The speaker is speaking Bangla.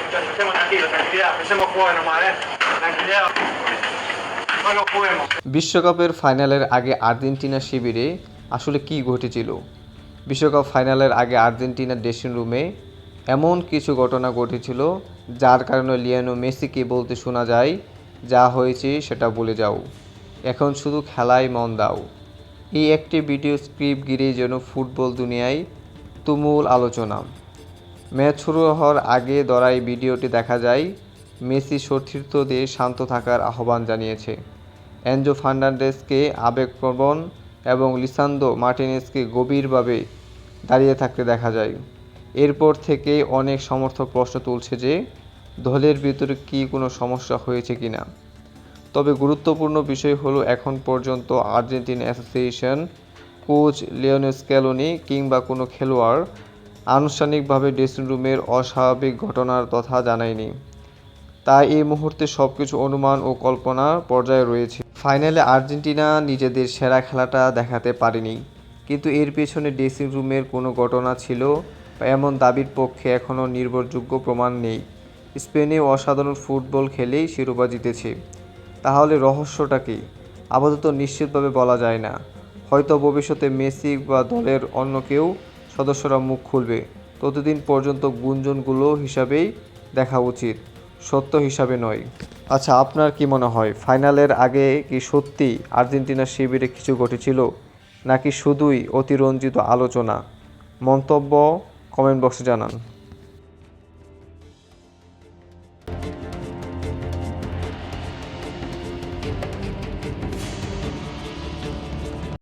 Estemos tranquilos, tranquilidad, empecemos a jugar nomás, tranquilidad. No lo juguemos. বিশ্বকাপের ফাইনালের আগে আর্জেন্টিনা শিবিরে আসলে কী ঘটেছিল? বিশ্বকাপ ফাইনালের আগে আর্জেন্টিনার ড্রেসিং রুমে এমন কিছু ঘটনা ঘটেছিল যার কারণে লিওনেল মেসিকে বলতে শোনা যায়, যা হয়েছে সেটা ভুলে যাও, এখন শুধু খেলায় মন দাও। এই একটি ভিডিও স্ক্রিপ্ট ঘিরেই যেন ফুটবল দুনিয়ায় তুমুল আলোচনা। ম্যাচ শুরু হওয়ার আগে ধরা এই ভিডিওটি দেখা যায়, মেসি সতীর্থদের শান্ত থাকার আহ্বান জানিয়েছে। এনজো ফার্নান্ডেজকে আবেগপ্রবণ এবং লিসান্দ্রো মার্টিনেজকে গভীরভাবে দাঁড়িয়ে থাকতে দেখা যায়। এরপর থেকেই অনেক সমর্থক প্রশ্ন তুলছে যে দলের ভিতরে কি কোনো সমস্যা হয়েছে কিনা। তবে গুরুত্বপূর্ণ বিষয় হলো এখন পর্যন্ত Argentina association, coach Lionel Scaloni কিংবা কোনো খেলোয়াড় আনুষ্ঠানিকভাবে ড্রেসিং রুমের অস্বাভাবিক ঘটনার কথা জানায়নি। তাই এই মুহূর্তে সবকিছু অনুমান ও কল্পনার পর্যায়ে রয়েছে। ফাইনালে আর্জেন্টিনা নিজেদের সেরা খেলাটা দেখাতে পারেনি, কিন্তু এর পেছনে ড্রেসিং রুমের কোনো ঘটনা ছিল বা এমন দাবির পক্ষে এখনও নির্ভরযোগ্য প্রমাণ নেই। স্পেনে অসাধারণ ফুটবল খেলেই শিরোপা জিতেছে। তাহলে রহস্যটা কী? আপাতত নিশ্চিতভাবে বলা যায় না। হয়তো ভবিষ্যতে মেসি বা দলের অন্য কেউ সদস্যরা মুখ খুলবে। ততদিন পর্যন্ত গুঞ্জনগুলো হিসাবেই দেখা উচিত, সত্য হিসাবে নয়। আচ্ছা, আপনার কি মনে হয় ফাইনালের আগে কি সত্যি আর্জেন্টিনার শিবিরে কিছু ঘটেছিল, নাকি শুধুই অতিরঞ্জিত আলোচনা? মন্তব্য কমেন্ট বক্সে জানান।